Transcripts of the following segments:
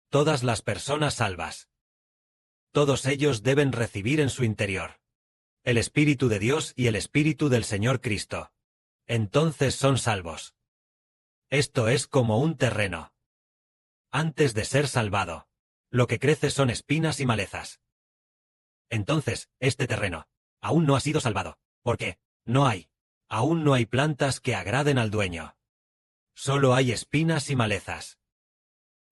todas las personas salvas. Todos ellos deben recibir en su interior el Espíritu de Dios y el Espíritu del Señor Cristo. Entonces son salvos. Esto es como un terreno. Antes de ser salvado, lo que crece son espinas y malezas. Entonces, este terreno aún no ha sido salvado, porque aún no hay plantas que agraden al dueño. Solo hay espinas y malezas.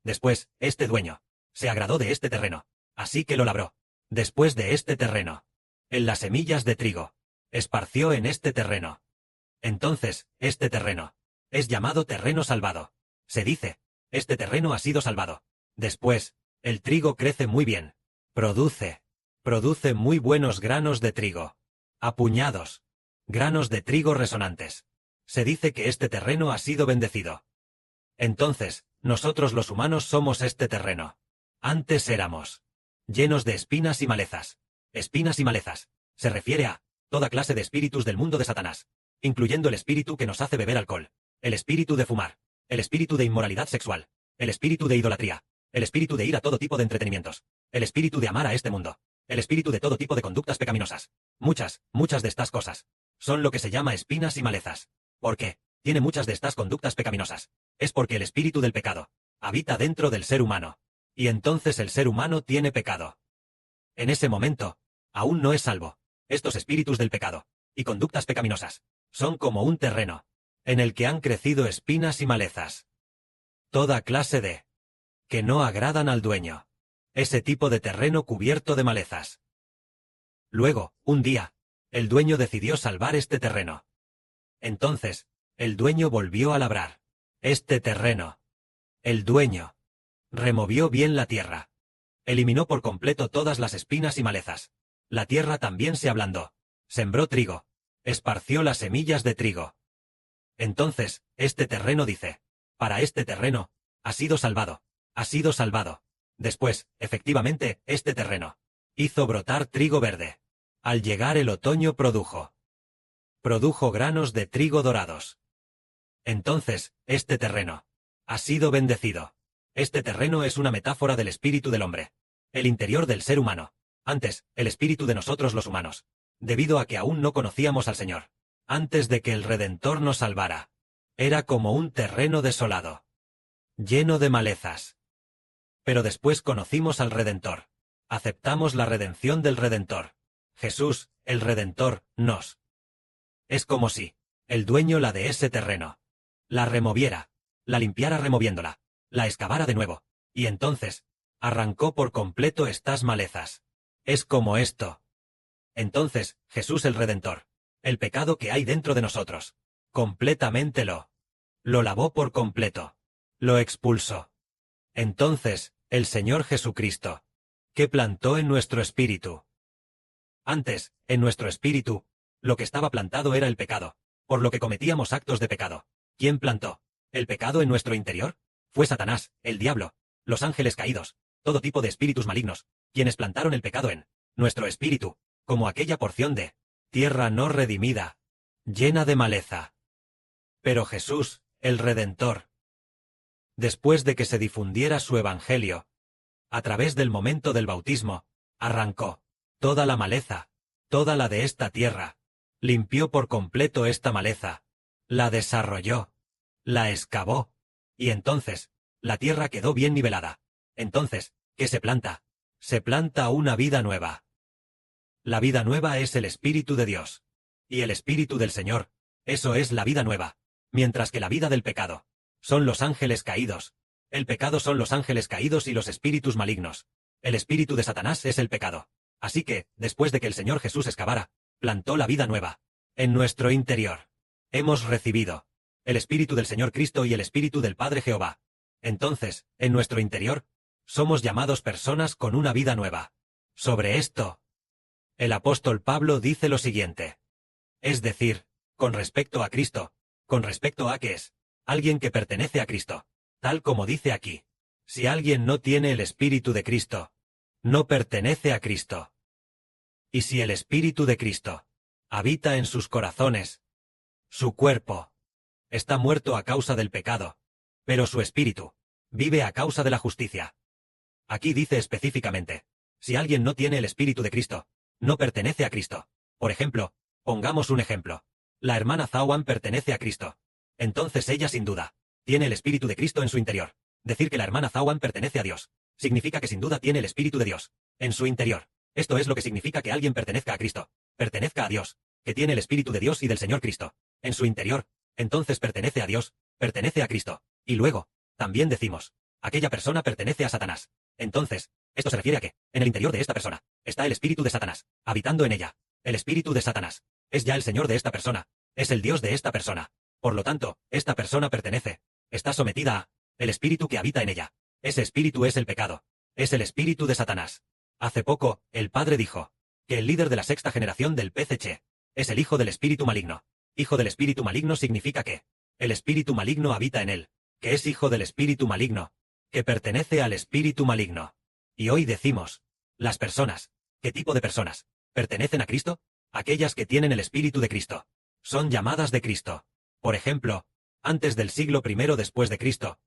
Después, este dueño se agradó de este terreno, así que lo labró. Después de este terreno, en las semillas de trigo, esparció en este terreno. Entonces, este terreno es llamado terreno salvado. Se dice, este terreno ha sido salvado. Después, el trigo crece muy bien. Produce muy buenos granos de trigo. Apuñados. Granos de trigo resonantes. Se dice que este terreno ha sido bendecido. Entonces, nosotros los humanos somos este terreno. Antes éramos llenos de espinas y malezas. Espinas y malezas. Se refiere a toda clase de espíritus del mundo de Satanás, incluyendo el espíritu que nos hace beber alcohol, el espíritu de fumar, el espíritu de inmoralidad sexual, el espíritu de idolatría, el espíritu de ir a todo tipo de entretenimientos, el espíritu de amar a este mundo, el espíritu de todo tipo de conductas pecaminosas. Muchas de estas cosas son lo que se llama espinas y malezas. ¿Por qué tiene muchas de estas conductas pecaminosas? Es porque el espíritu del pecado habita dentro del ser humano. Y entonces el ser humano tiene pecado. En ese momento, aún no es salvo. Estos espíritus del pecado y conductas pecaminosas son como un terreno en el que han crecido espinas y malezas. Toda clase de que no agradan al dueño. Ese tipo de terreno cubierto de malezas. Luego, un día, el dueño decidió salvar este terreno. Entonces, el dueño volvió a labrar este terreno. El dueño removió bien la tierra. Eliminó por completo todas las espinas y malezas. La tierra también se ablandó. Sembró trigo. Esparció las semillas de trigo. Entonces, este terreno dice, para este terreno, ha sido salvado. Ha sido salvado. Después, efectivamente, este terreno hizo brotar trigo verde. Al llegar el otoño produjo granos de trigo dorados. Entonces, este terreno ha sido bendecido. Este terreno es una metáfora del espíritu del hombre, el interior del ser humano. Antes, el espíritu de nosotros los humanos, debido a que aún no conocíamos al Señor, antes de que el Redentor nos salvara, era como un terreno desolado, lleno de malezas. Pero después conocimos al Redentor. Aceptamos la redención del Redentor. Jesús, el Redentor, nos. Es como si el dueño la de ese terreno la removiera, la limpiara removiéndola, la excavara de nuevo, y entonces arrancó por completo estas malezas. Es como esto. Entonces, Jesús el Redentor, el pecado que hay dentro de nosotros, completamente lo lavó por completo. Lo expulsó. Entonces, el Señor Jesucristo, que plantó en nuestro espíritu. Antes, en nuestro espíritu, lo que estaba plantado era el pecado, por lo que cometíamos actos de pecado. ¿Quién plantó el pecado en nuestro interior? Fue Satanás, el diablo, los ángeles caídos, todo tipo de espíritus malignos, quienes plantaron el pecado en nuestro espíritu, como aquella porción de tierra no redimida, llena de maleza. Pero Jesús, el Redentor, después de que se difundiera su evangelio, a través del momento del bautismo, arrancó toda la maleza, toda la de esta tierra, limpió por completo esta maleza, la desarrolló, la excavó, y entonces, la tierra quedó bien nivelada. Entonces, ¿qué se planta? Se planta una vida nueva. La vida nueva es el Espíritu de Dios. Y el Espíritu del Señor, eso es la vida nueva. Mientras que la vida del pecado son los ángeles caídos. El pecado son los ángeles caídos y los espíritus malignos. El espíritu de Satanás es el pecado. Así que, después de que el Señor Jesús excavara, plantó la vida nueva. En nuestro interior hemos recibido el Espíritu del Señor Cristo y el Espíritu del Padre Jehová. Entonces, en nuestro interior, somos llamados personas con una vida nueva. Sobre esto, el apóstol Pablo dice lo siguiente. Es decir, con respecto a Cristo, con respecto a que es alguien que pertenece a Cristo, tal como dice aquí. Si alguien no tiene el Espíritu de Cristo, no pertenece a Cristo. Y si el Espíritu de Cristo habita en sus corazones, su cuerpo está muerto a causa del pecado, pero su espíritu vive a causa de la justicia. Aquí dice específicamente, si alguien no tiene el Espíritu de Cristo, no pertenece a Cristo. Por ejemplo, pongamos un ejemplo. La hermana Zawan pertenece a Cristo. Entonces ella sin duda, tiene el Espíritu de Cristo en su interior. Decir que la hermana Zawan pertenece a Dios, significa que sin duda tiene el Espíritu de Dios en su interior. Esto es lo que significa que alguien pertenezca a Cristo, pertenezca a Dios, que tiene el Espíritu de Dios y del Señor Cristo en su interior. Entonces pertenece a Dios, pertenece a Cristo. Y luego, también decimos, aquella persona pertenece a Satanás. Entonces, esto se refiere a que, en el interior de esta persona, está el espíritu de Satanás, habitando en ella. El espíritu de Satanás es ya el Señor de esta persona, es el Dios de esta persona. Por lo tanto, esta persona pertenece, está sometida a el espíritu que habita en ella. Ese espíritu es el pecado, es el espíritu de Satanás. Hace poco, el padre dijo que el líder de la sexta generación del PCC es el hijo del espíritu maligno. Hijo del espíritu maligno significa que el espíritu maligno habita en él, que es hijo del espíritu maligno, que pertenece al espíritu maligno. Y hoy decimos, las personas, ¿qué tipo de personas pertenecen a Cristo? Aquellas que tienen el espíritu de Cristo. Son llamadas de Cristo. Por ejemplo, antes del siglo I después de Cristo,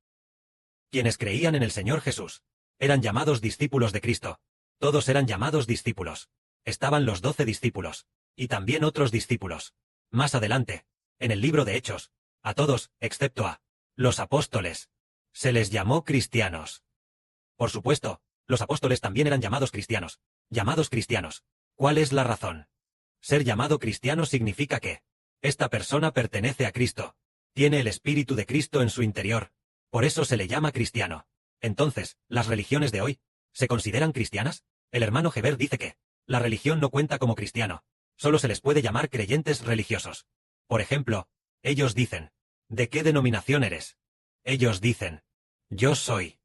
quienes creían en el Señor Jesús eran llamados discípulos de Cristo. Todos eran llamados discípulos. Estaban los 12 discípulos, y también otros discípulos. Más adelante, en el libro de Hechos, a todos, excepto a los apóstoles, se les llamó cristianos. Por supuesto, los apóstoles también eran llamados cristianos. Llamados cristianos. ¿Cuál es la razón? Ser llamado cristiano significa que esta persona pertenece a Cristo, tiene el Espíritu de Cristo en su interior. Por eso se le llama cristiano. Entonces, ¿las religiones de hoy se consideran cristianas? El hermano Heber dice que la religión no cuenta como cristiano. Solo se les puede llamar creyentes religiosos. Por ejemplo, ellos dicen, ¿de qué denominación eres? Ellos dicen, yo soy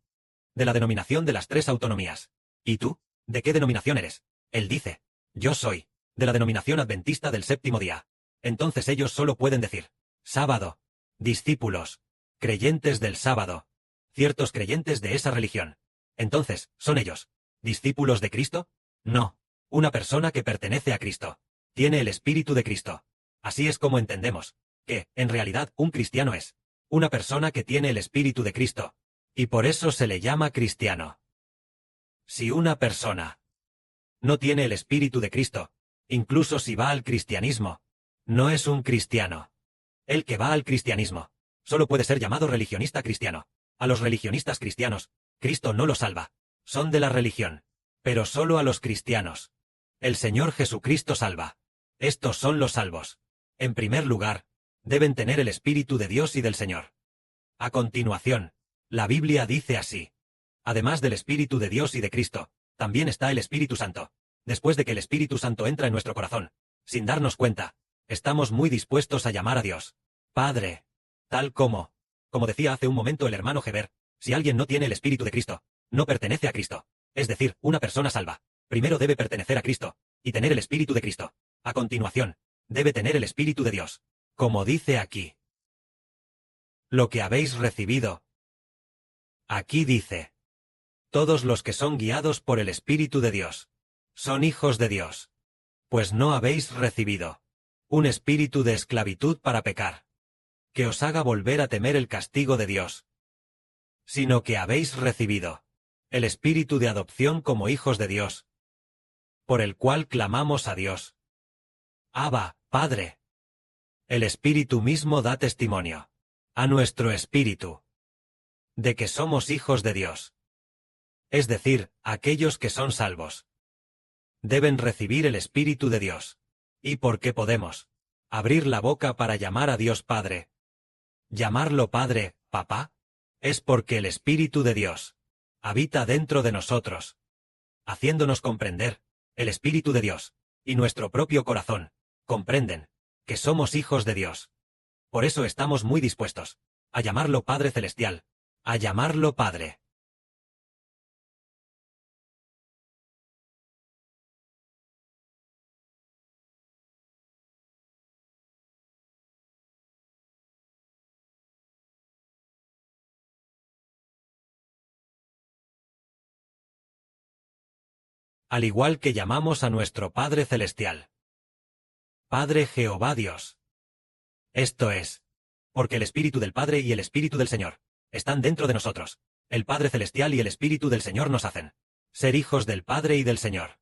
de la denominación de las 3 autonomías. ¿Y tú? ¿De qué denominación eres? Él dice, yo soy de la denominación adventista del séptimo día. Entonces ellos solo pueden decir, sábado, discípulos, creyentes del sábado, ciertos creyentes de esa religión. Entonces, ¿son ellos discípulos de Cristo? No, una persona que pertenece a Cristo tiene el Espíritu de Cristo. Así es como entendemos que, en realidad, un cristiano es una persona que tiene el Espíritu de Cristo, y por eso se le llama cristiano. Si una persona no tiene el Espíritu de Cristo, incluso si va al cristianismo, no es un cristiano. El que va al cristianismo solo puede ser llamado religionista cristiano. A los religionistas cristianos, Cristo no los salva. Son de la religión. Pero solo a los cristianos. El Señor Jesucristo salva. Estos son los salvos. En primer lugar, deben tener el Espíritu de Dios y del Señor. A continuación, la Biblia dice así. Además del Espíritu de Dios y de Cristo, también está el Espíritu Santo. Después de que el Espíritu Santo entra en nuestro corazón, sin darnos cuenta, estamos muy dispuestos a llamar a Dios Padre. Tal como decía hace un momento el hermano Heber, si alguien no tiene el Espíritu de Cristo, no pertenece a Cristo. Es decir, una persona salva primero debe pertenecer a Cristo y tener el Espíritu de Cristo. A continuación, debe tener el Espíritu de Dios. Como dice aquí, lo que habéis recibido. Aquí dice, todos los que son guiados por el Espíritu de Dios son hijos de Dios. Pues no habéis recibido un espíritu de esclavitud para pecar, que os haga volver a temer el castigo de Dios, sino que habéis recibido el espíritu de adopción como hijos de Dios, por el cual clamamos a Dios. Abba, Padre. El Espíritu mismo da testimonio a nuestro espíritu de que somos hijos de Dios. Es decir, aquellos que son salvos deben recibir el Espíritu de Dios. ¿Y por qué podemos abrir la boca para llamar a Dios Padre? Llamarlo Padre, Papá, es porque el Espíritu de Dios habita dentro de nosotros, haciéndonos comprender, el Espíritu de Dios y nuestro propio corazón comprenden que somos hijos de Dios. Por eso estamos muy dispuestos a llamarlo Padre Celestial, a llamarlo Padre. Al igual que llamamos a nuestro Padre Celestial Padre Jehová Dios. Esto es, porque el Espíritu del Padre y el Espíritu del Señor están dentro de nosotros. El Padre Celestial y el Espíritu del Señor nos hacen ser hijos del Padre y del Señor.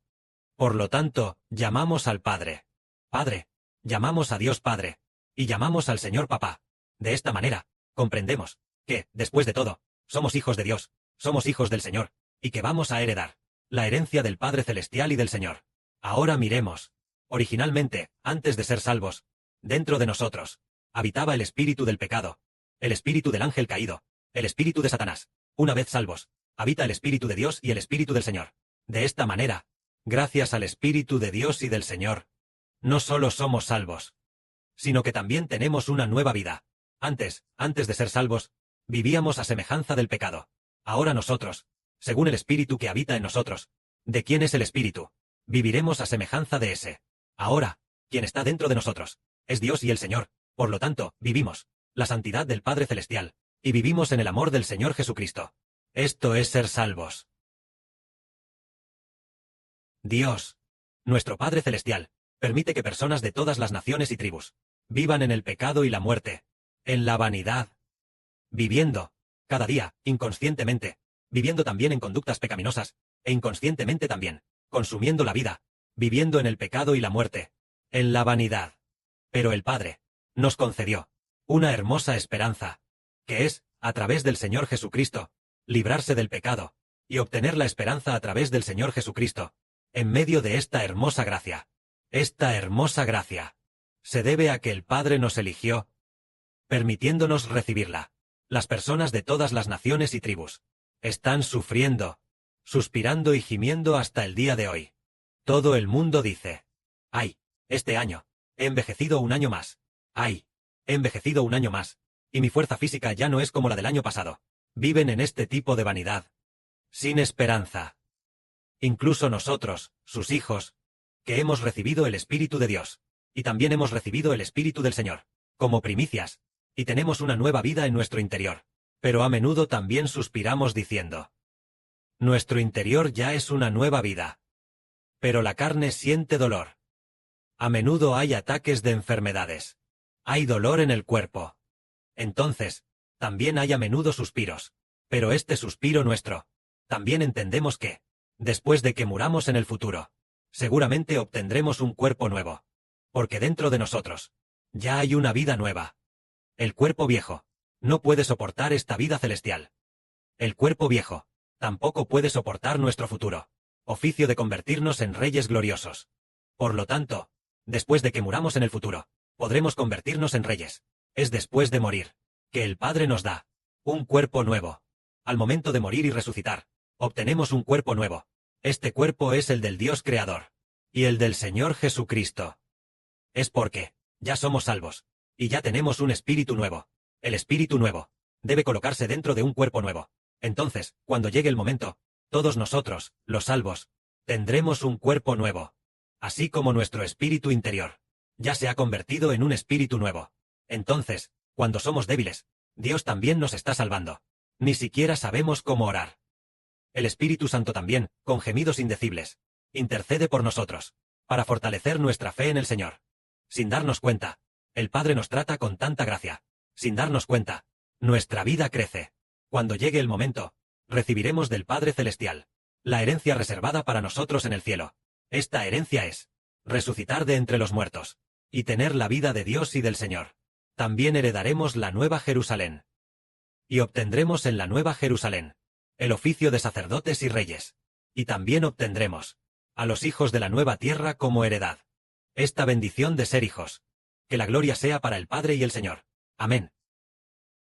Por lo tanto, llamamos al Padre Padre, llamamos a Dios Padre, y llamamos al Señor Papá. De esta manera, comprendemos que, después de todo, somos hijos de Dios, somos hijos del Señor, y que vamos a heredar la herencia del Padre Celestial y del Señor. Ahora miremos. Originalmente, antes de ser salvos, dentro de nosotros, habitaba el espíritu del pecado, el espíritu del ángel caído, el espíritu de Satanás. Una vez salvos, habita el espíritu de Dios y el espíritu del Señor. De esta manera, gracias al espíritu de Dios y del Señor, no solo somos salvos, sino que también tenemos una nueva vida. Antes de ser salvos, vivíamos a semejanza del pecado. Ahora nosotros, según el espíritu que habita en nosotros, ¿de quién es el espíritu? Viviremos a semejanza de ese. Ahora, quien está dentro de nosotros, es Dios y el Señor, por lo tanto, vivimos la santidad del Padre Celestial, y vivimos en el amor del Señor Jesucristo. Esto es ser salvos. Dios, nuestro Padre Celestial, permite que personas de todas las naciones y tribus vivan en el pecado y la muerte, en la vanidad, viviendo, cada día, inconscientemente, viviendo también en conductas pecaminosas, e inconscientemente también, consumiendo la vida, viviendo en el pecado y la muerte, en la vanidad. Pero el Padre nos concedió una hermosa esperanza, que es, a través del Señor Jesucristo, librarse del pecado, y obtener la esperanza a través del Señor Jesucristo, en medio de esta hermosa gracia. Esta hermosa gracia se debe a que el Padre nos eligió, permitiéndonos recibirla. Las personas de todas las naciones y tribus están sufriendo, suspirando y gimiendo hasta el día de hoy. Todo el mundo dice: ¡ay! Este año, he envejecido un año más. ¡Ay! He envejecido un año más, y mi fuerza física ya no es como la del año pasado. Viven en este tipo de vanidad, sin esperanza. Incluso nosotros, sus hijos, que hemos recibido el Espíritu de Dios, y también hemos recibido el Espíritu del Señor, como primicias, y tenemos una nueva vida en nuestro interior. Pero a menudo también suspiramos diciendo: nuestro interior ya es una nueva vida. Pero la carne siente dolor. A menudo hay ataques de enfermedades. Hay dolor en el cuerpo. Entonces, también hay a menudo suspiros. Pero este suspiro nuestro, también entendemos que, después de que muramos en el futuro, seguramente obtendremos un cuerpo nuevo. Porque dentro de nosotros, ya hay una vida nueva. El cuerpo viejo no puede soportar esta vida celestial. El cuerpo viejo tampoco puede soportar nuestro futuro oficio de convertirnos en reyes gloriosos. Por lo tanto, después de que muramos en el futuro, podremos convertirnos en reyes. Es después de morir que el Padre nos da un cuerpo nuevo. Al momento de morir y resucitar, obtenemos un cuerpo nuevo. Este cuerpo es el del Dios Creador y el del Señor Jesucristo. Es porque ya somos salvos y ya tenemos un espíritu nuevo. El espíritu nuevo debe colocarse dentro de un cuerpo nuevo. Entonces, cuando llegue el momento, todos nosotros, los salvos, tendremos un cuerpo nuevo. Así como nuestro espíritu interior ya se ha convertido en un espíritu nuevo. Entonces, cuando somos débiles, Dios también nos está salvando. Ni siquiera sabemos cómo orar. El Espíritu Santo también, con gemidos indecibles, intercede por nosotros, para fortalecer nuestra fe en el Señor. Sin darnos cuenta, el Padre nos trata con tanta gracia. Sin darnos cuenta, nuestra vida crece. Cuando llegue el momento, recibiremos del Padre Celestial la herencia reservada para nosotros en el cielo. Esta herencia es resucitar de entre los muertos y tener la vida de Dios y del Señor. También heredaremos la Nueva Jerusalén. Y obtendremos en la Nueva Jerusalén el oficio de sacerdotes y reyes. Y también obtendremos a los hijos de la nueva tierra como heredad esta bendición de ser hijos. Que la gloria sea para el Padre y el Señor. Amén.